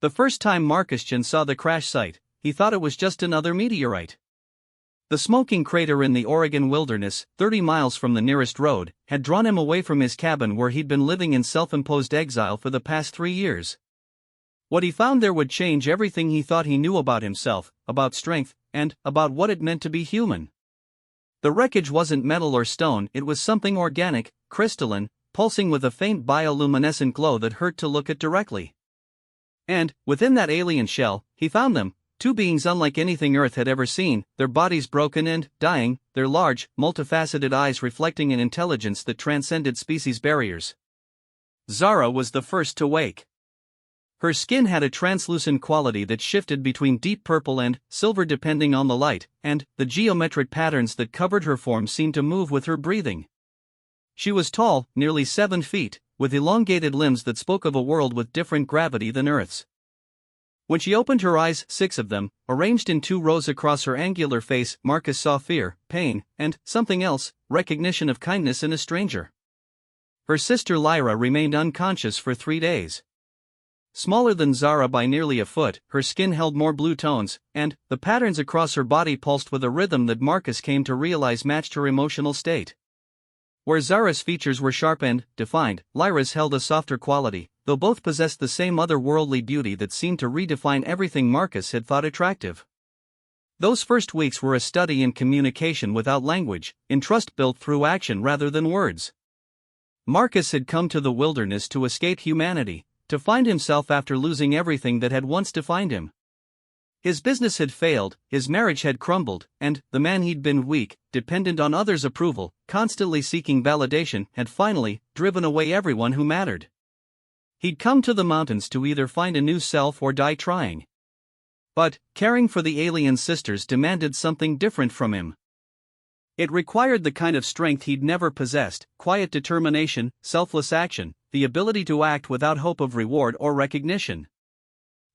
The first time Marcus saw the crash site, he thought it was just another meteorite. The smoking crater in the Oregon wilderness, 30 miles from the nearest road, had drawn him away from his cabin where he'd been living in self-imposed exile for the past 3 years. What he found there would change everything he thought he knew about himself, about strength, and about what it meant to be human. The wreckage wasn't metal or stone, it was something organic, crystalline, pulsing with a faint bioluminescent glow that hurt to look at directly. And, within that alien shell, he found them, two beings unlike anything Earth had ever seen, their bodies broken and dying, their large, multifaceted eyes reflecting an intelligence that transcended species barriers. Zara was the first to wake. Her skin had a translucent quality that shifted between deep purple and silver depending on the light, and the geometric patterns that covered her form seemed to move with her breathing. She was tall, nearly 7 feet, with elongated limbs that spoke of a world with different gravity than Earth's. When she opened her eyes, 6 of them, arranged in 2 rows across her angular face, Marcus saw fear, pain, and something else, recognition of kindness in a stranger. Her sister Lyra remained unconscious for 3 days. Smaller than Zara by nearly a foot, her skin held more blue tones, and the patterns across her body pulsed with a rhythm that Marcus came to realize matched her emotional state. Where Zara's features were sharp and defined, Lyra's held a softer quality, though both possessed the same otherworldly beauty that seemed to redefine everything Marcus had thought attractive. Those first weeks were a study in communication without language, in trust built through action rather than words. Marcus had come to the wilderness to escape humanity, to find himself after losing everything that had once defined him. His business had failed, his marriage had crumbled, and the man he'd been weak, dependent on others' approval, constantly seeking validation, had finally driven away everyone who mattered. He'd come to the mountains to either find a new self or die trying. But caring for the alien sisters demanded something different from him. It required the kind of strength he'd never possessed, quiet determination, selfless action, the ability to act without hope of reward or recognition.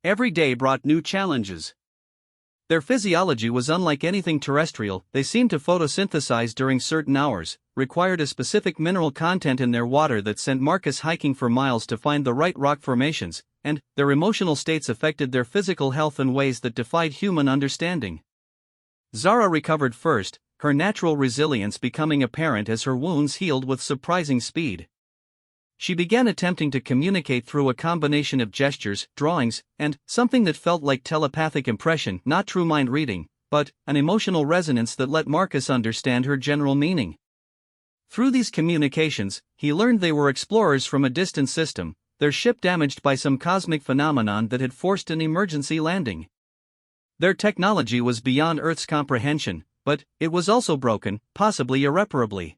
Every day brought new challenges. Their physiology was unlike anything terrestrial, they seemed to photosynthesize during certain hours, required a specific mineral content in their water that sent Marcus hiking for miles to find the right rock formations, and their emotional states affected their physical health in ways that defied human understanding. Zara recovered first, her natural resilience becoming apparent as her wounds healed with surprising speed. She began attempting to communicate through a combination of gestures, drawings, and something that felt like telepathic impression, not true mind reading, but an emotional resonance that let Marcus understand her general meaning. Through these communications, he learned they were explorers from a distant system, their ship damaged by some cosmic phenomenon that had forced an emergency landing. Their technology was beyond Earth's comprehension, but it was also broken, possibly irreparably.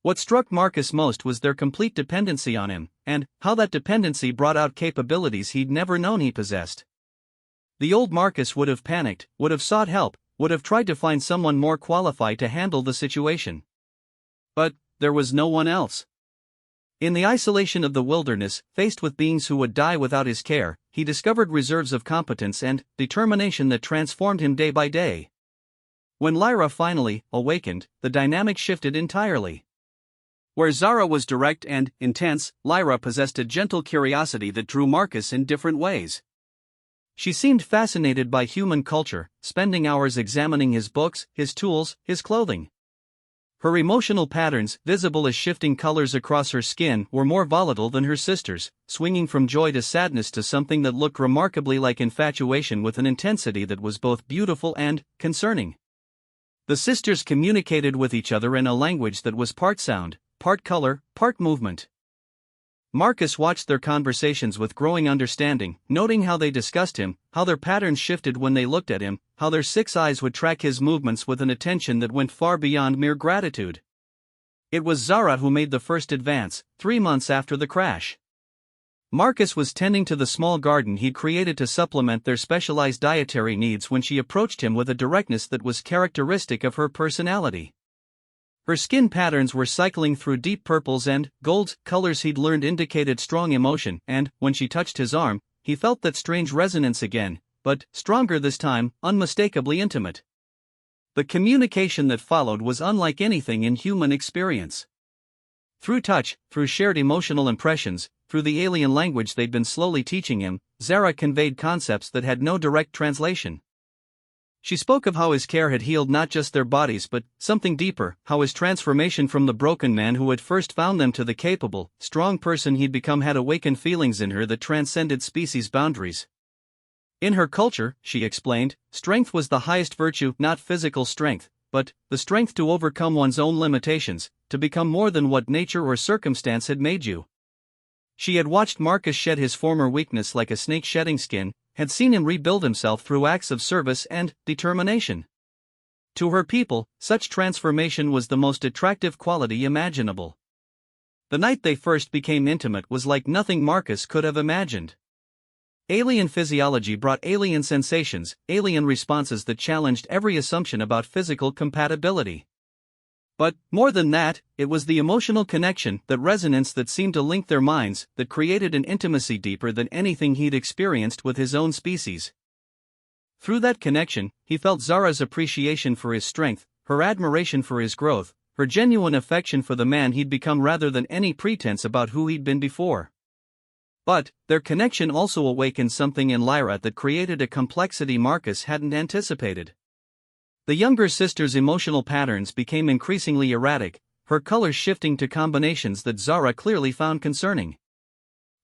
What struck Marcus most was their complete dependency on him, and how that dependency brought out capabilities he'd never known he possessed. The old Marcus would have panicked, would have sought help, would have tried to find someone more qualified to handle the situation. But there was no one else. In the isolation of the wilderness, faced with beings who would die without his care, he discovered reserves of competence and determination that transformed him day by day. When Lyra finally awakened, the dynamic shifted entirely. Where Zara was direct and intense, Lyra possessed a gentle curiosity that drew Marcus in different ways. She seemed fascinated by human culture, spending hours examining his books, his tools, his clothing. Her emotional patterns, visible as shifting colors across her skin, were more volatile than her sister's, swinging from joy to sadness to something that looked remarkably like infatuation with an intensity that was both beautiful and concerning. The sisters communicated with each other in a language that was part sound, part color, part movement. Marcus watched their conversations with growing understanding, noting how they discussed him, how their patterns shifted when they looked at him, how their 6 eyes would track his movements with an attention that went far beyond mere gratitude. It was Zara who made the first advance, 3 months after the crash. Marcus was tending to the small garden he'd created to supplement their specialized dietary needs when she approached him with a directness that was characteristic of her personality. Her skin patterns were cycling through deep purples and golds, colors he'd learned indicated strong emotion, and, when she touched his arm, he felt that strange resonance again, but stronger this time, unmistakably intimate. The communication that followed was unlike anything in human experience. Through touch, through shared emotional impressions, through the alien language they'd been slowly teaching him, Zara conveyed concepts that had no direct translation. She spoke of how his care had healed not just their bodies but something deeper, how his transformation from the broken man who had first found them to the capable, strong person he'd become had awakened feelings in her that transcended species boundaries. In her culture, she explained, strength was the highest virtue, not physical strength, but the strength to overcome one's own limitations, to become more than what nature or circumstance had made you. She had watched Marcus shed his former weakness like a snake shedding skin, had seen him rebuild himself through acts of service and determination. To her people, such transformation was the most attractive quality imaginable. The night they first became intimate was like nothing Marcus could have imagined. Alien physiology brought alien sensations, alien responses that challenged every assumption about physical compatibility. But, more than that, it was the emotional connection, that resonance that seemed to link their minds, that created an intimacy deeper than anything he'd experienced with his own species. Through that connection, he felt Zara's appreciation for his strength, her admiration for his growth, her genuine affection for the man he'd become rather than any pretense about who he'd been before. But, their connection also awakened something in Lyra that created a complexity Marcus hadn't anticipated. The younger sister's emotional patterns became increasingly erratic, her colors shifting to combinations that Zara clearly found concerning.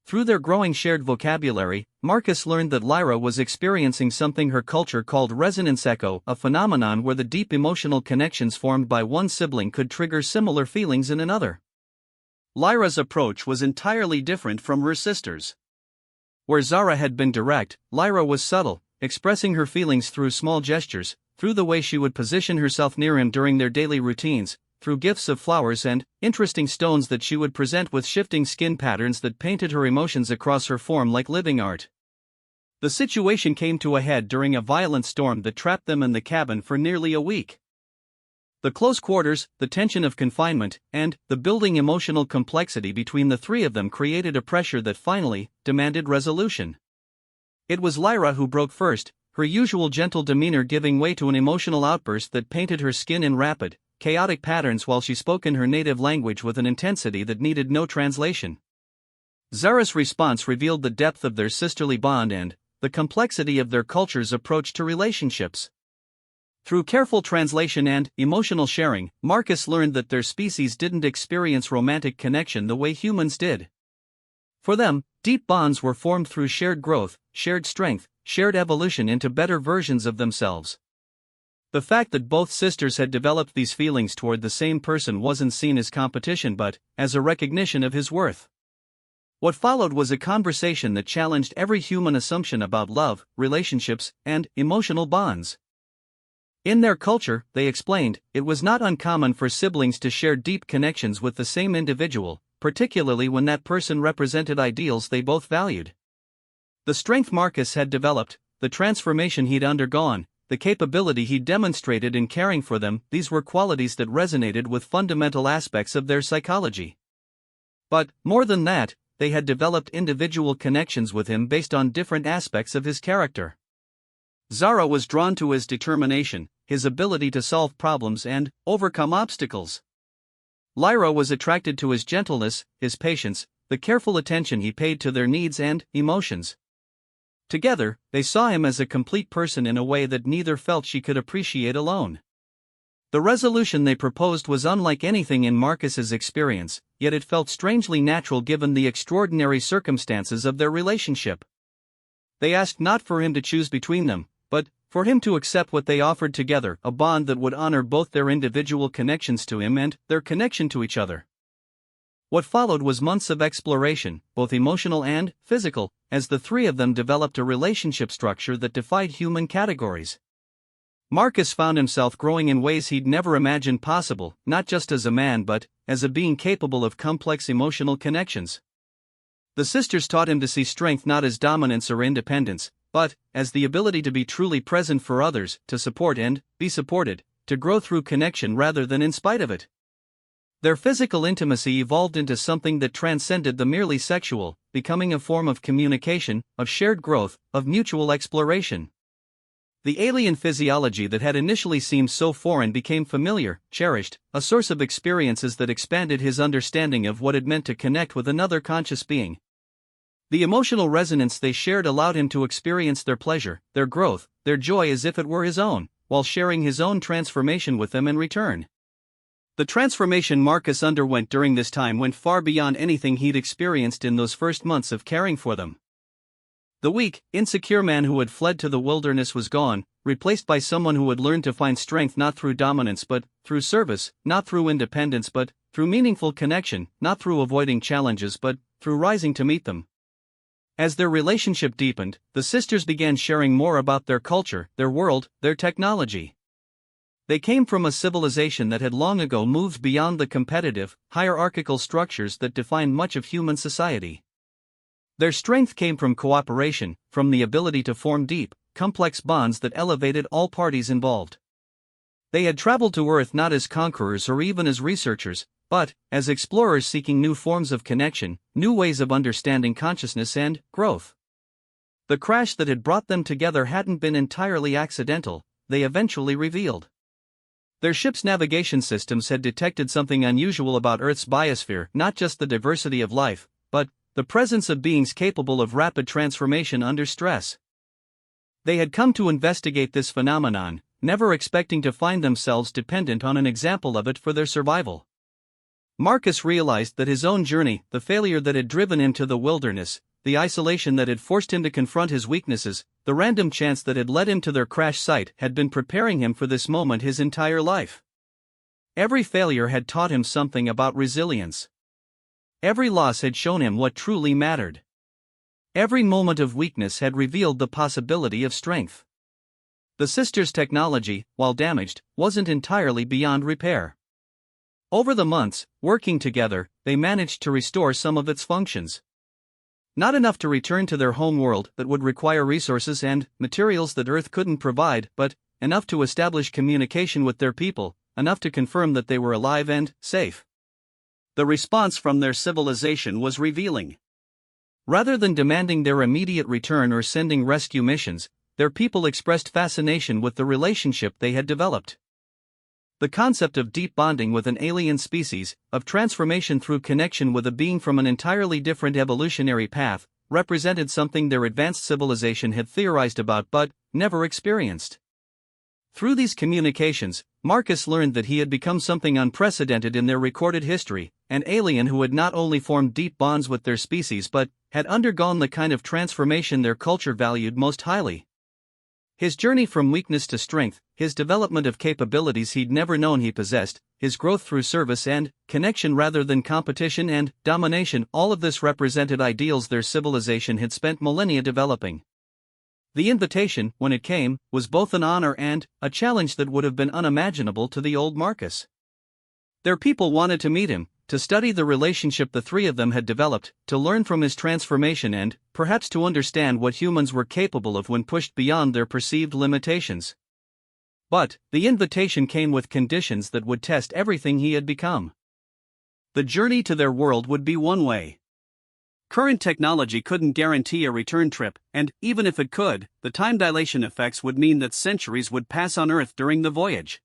Through their growing shared vocabulary, Marcus learned that Lyra was experiencing something her culture called resonance echo, a phenomenon where the deep emotional connections formed by one sibling could trigger similar feelings in another. Lyra's approach was entirely different from her sister's. Where Zara had been direct, Lyra was subtle, expressing her feelings through small gestures, through the way she would position herself near him during their daily routines, through gifts of flowers and interesting stones that she would present with shifting skin patterns that painted her emotions across her form like living art. The situation came to a head during a violent storm that trapped them in the cabin for nearly a week. The close quarters, the tension of confinement, and the building emotional complexity between the three of them created a pressure that finally demanded resolution. It was Lyra who broke first, her usual gentle demeanor giving way to an emotional outburst that painted her skin in rapid, chaotic patterns while she spoke in her native language with an intensity that needed no translation. Zara's response revealed the depth of their sisterly bond and the complexity of their culture's approach to relationships. Through careful translation and emotional sharing, Marcus learned that their species didn't experience romantic connection the way humans did. For them, deep bonds were formed through shared growth, shared strength, shared evolution into better versions of themselves. The fact that both sisters had developed these feelings toward the same person wasn't seen as competition but as a recognition of his worth. What followed was a conversation that challenged every human assumption about love, relationships, and emotional bonds. In their culture, they explained, it was not uncommon for siblings to share deep connections with the same individual, particularly when that person represented ideals they both valued. The strength Marcus had developed, the transformation he'd undergone, the capability he'd demonstrated in caring for them, these were qualities that resonated with fundamental aspects of their psychology. But, more than that, they had developed individual connections with him based on different aspects of his character. Zara was drawn to his determination, his ability to solve problems and overcome obstacles. Lyra was attracted to his gentleness, his patience, the careful attention he paid to their needs and emotions. Together, they saw him as a complete person in a way that neither felt she could appreciate alone. The resolution they proposed was unlike anything in Marcus's experience, yet it felt strangely natural given the extraordinary circumstances of their relationship. They asked not for him to choose between them, but for him to accept what they offered together, a bond that would honor both their individual connections to him and their connection to each other. What followed was months of exploration, both emotional and physical, as the three of them developed a relationship structure that defied human categories. Marcus found himself growing in ways he'd never imagined possible, not just as a man but as a being capable of complex emotional connections. The sisters taught him to see strength not as dominance or independence, but as the ability to be truly present for others, to support and be supported, to grow through connection rather than in spite of it. Their physical intimacy evolved into something that transcended the merely sexual, becoming a form of communication, of shared growth, of mutual exploration. The alien physiology that had initially seemed so foreign became familiar, cherished, a source of experiences that expanded his understanding of what it meant to connect with another conscious being. The emotional resonance they shared allowed him to experience their pleasure, their growth, their joy as if it were his own, while sharing his own transformation with them in return. The transformation Marcus underwent during this time went far beyond anything he'd experienced in those first months of caring for them. The weak, insecure man who had fled to the wilderness was gone, replaced by someone who had learned to find strength not through dominance but through service, not through independence but through meaningful connection, not through avoiding challenges but through rising to meet them. As their relationship deepened, the sisters began sharing more about their culture, their world, their technology. They came from a civilization that had long ago moved beyond the competitive, hierarchical structures that defined much of human society. Their strength came from cooperation, from the ability to form deep, complex bonds that elevated all parties involved. They had traveled to Earth not as conquerors or even as researchers, but as explorers seeking new forms of connection, new ways of understanding consciousness and growth. The crash that had brought them together hadn't been entirely accidental, they eventually revealed. Their ship's navigation systems had detected something unusual about Earth's biosphere, not just the diversity of life, but the presence of beings capable of rapid transformation under stress. They had come to investigate this phenomenon, never expecting to find themselves dependent on an example of it for their survival. Marcus realized that his own journey, the failure that had driven him to the wilderness, the isolation that had forced him to confront his weaknesses, the random chance that had led him to their crash site had been preparing him for this moment his entire life. Every failure had taught him something about resilience. Every loss had shown him what truly mattered. Every moment of weakness had revealed the possibility of strength. The sisters' technology, while damaged, wasn't entirely beyond repair. Over the months, working together, they managed to restore some of its functions. Not enough to return to their home world that would require resources and materials that Earth couldn't provide, but enough to establish communication with their people, enough to confirm that they were alive and safe. The response from their civilization was revealing. Rather than demanding their immediate return or sending rescue missions, their people expressed fascination with the relationship they had developed. The concept of deep bonding with an alien species, of transformation through connection with a being from an entirely different evolutionary path, represented something their advanced civilization had theorized about but never experienced. Through these communications, Marcus learned that he had become something unprecedented in their recorded history, an alien who had not only formed deep bonds with their species but had undergone the kind of transformation their culture valued most highly. His journey from weakness to strength, his development of capabilities he'd never known he possessed, his growth through service and connection rather than competition and domination, all of this represented ideals their civilization had spent millennia developing. The invitation, when it came, was both an honor and a challenge that would have been unimaginable to the old Marcus. Their people wanted to meet him, to study the relationship the three of them had developed, to learn from his transformation and, perhaps to understand what humans were capable of when pushed beyond their perceived limitations. But, the invitation came with conditions that would test everything he had become. The journey to their world would be one way. Current technology couldn't guarantee a return trip, and, even if it could, the time dilation effects would mean that centuries would pass on Earth during the voyage.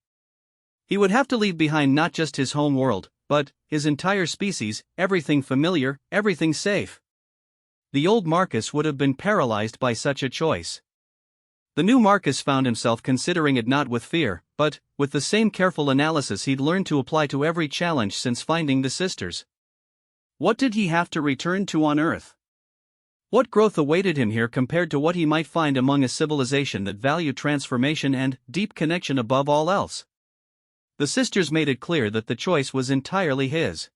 He would have to leave behind not just his home world, but his entire species, everything familiar, everything safe. The old Marcus would have been paralyzed by such a choice. The new Marcus found himself considering it not with fear, but with the same careful analysis he'd learned to apply to every challenge since finding the sisters. What did he have to return to on Earth? What growth awaited him here compared to what he might find among a civilization that valued transformation and deep connection above all else? The sisters made it clear that the choice was entirely his.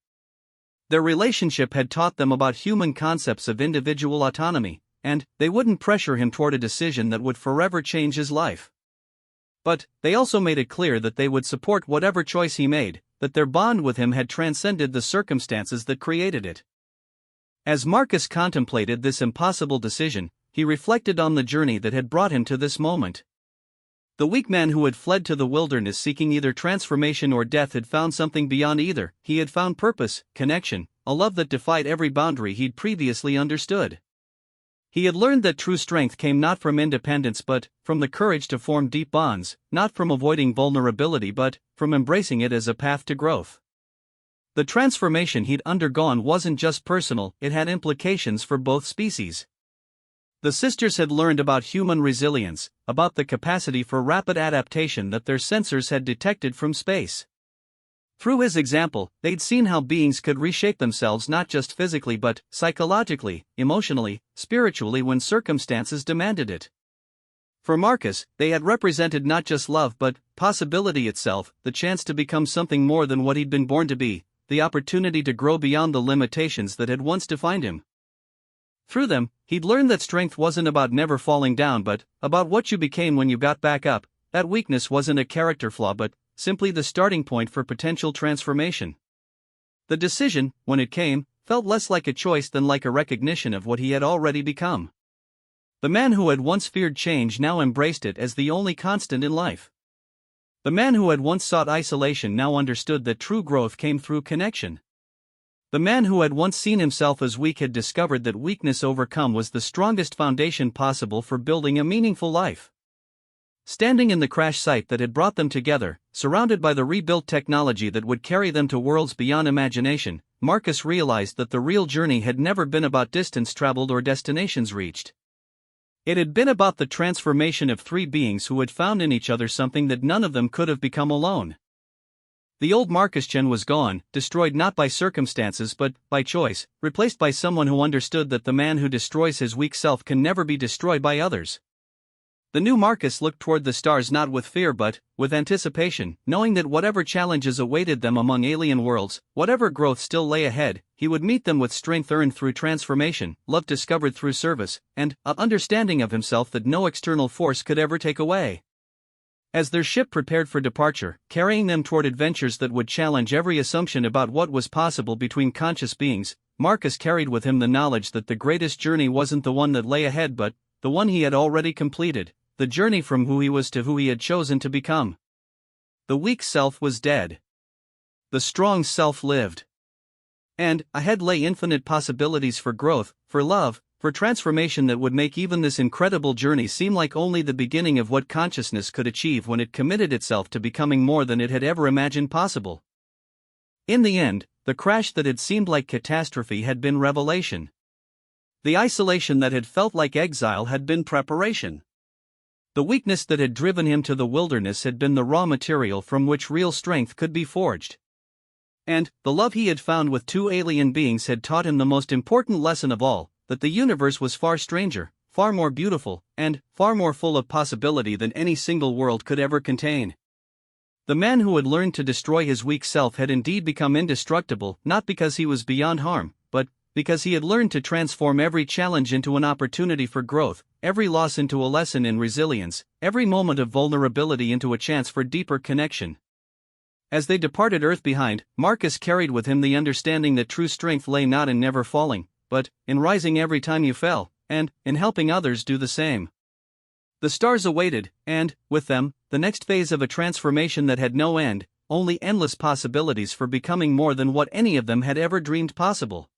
Their relationship had taught them about human concepts of individual autonomy, and they wouldn't pressure him toward a decision that would forever change his life. But they also made it clear that they would support whatever choice he made, that their bond with him had transcended the circumstances that created it. As Marcus contemplated this impossible decision, he reflected on the journey that had brought him to this moment. The weak man who had fled to the wilderness seeking either transformation or death had found something beyond either. He had found purpose, connection, a love that defied every boundary he'd previously understood. He had learned that true strength came not from independence but from the courage to form deep bonds, not from avoiding vulnerability but from embracing it as a path to growth. The transformation he'd undergone wasn't just personal, it had implications for both species. The sisters had learned about human resilience, about the capacity for rapid adaptation that their sensors had detected from space. Through his example, they'd seen how beings could reshape themselves not just physically but psychologically, emotionally, spiritually when circumstances demanded it. For Marcus, they had represented not just love but possibility itself, the chance to become something more than what he'd been born to be, the opportunity to grow beyond the limitations that had once defined him. Through them, he'd learned that strength wasn't about never falling down but about what you became when you got back up. That weakness wasn't a character flaw but simply the starting point for potential transformation. The decision, when it came, felt less like a choice than like a recognition of what he had already become. The man who had once feared change now embraced it as the only constant in life. The man who had once sought isolation now understood that true growth came through connection. The man who had once seen himself as weak had discovered that weakness overcome was the strongest foundation possible for building a meaningful life. Standing in the crash site that had brought them together, surrounded by the rebuilt technology that would carry them to worlds beyond imagination, Marcus realized that the real journey had never been about distance traveled or destinations reached. It had been about the transformation of three beings who had found in each other something that none of them could have become alone. The old Marcus-Chen was gone, destroyed not by circumstances but by choice, replaced by someone who understood that the man who destroys his weak self can never be destroyed by others. The new Marcus looked toward the stars not with fear but with anticipation, knowing that whatever challenges awaited them among alien worlds, whatever growth still lay ahead, he would meet them with strength earned through transformation, love discovered through service, and an understanding of himself that no external force could ever take away. As their ship prepared for departure, carrying them toward adventures that would challenge every assumption about what was possible between conscious beings, Marcus carried with him the knowledge that the greatest journey wasn't the one that lay ahead but the one he had already completed. The journey from who he was to who he had chosen to become. The weak self was dead. The strong self lived. And ahead lay infinite possibilities for growth, for love, for transformation that would make even this incredible journey seem like only the beginning of what consciousness could achieve when it committed itself to becoming more than it had ever imagined possible. In the end, the crash that had seemed like catastrophe had been revelation. The isolation that had felt like exile had been preparation. The weakness that had driven him to the wilderness had been the raw material from which real strength could be forged. And the love he had found with two alien beings had taught him the most important lesson of all, that the universe was far stranger, far more beautiful, and far more full of possibility than any single world could ever contain. The man who had learned to destroy his weak self had indeed become indestructible, not because he was beyond harm, but because he had learned to transform every challenge into an opportunity for growth, every loss into a lesson in resilience, every moment of vulnerability into a chance for deeper connection. As they departed Earth behind, Marcus carried with him the understanding that true strength lay not in never falling, but in rising every time you fell, and in helping others do the same. The stars awaited, and, with them, the next phase of a transformation that had no end, only endless possibilities for becoming more than what any of them had ever dreamed possible.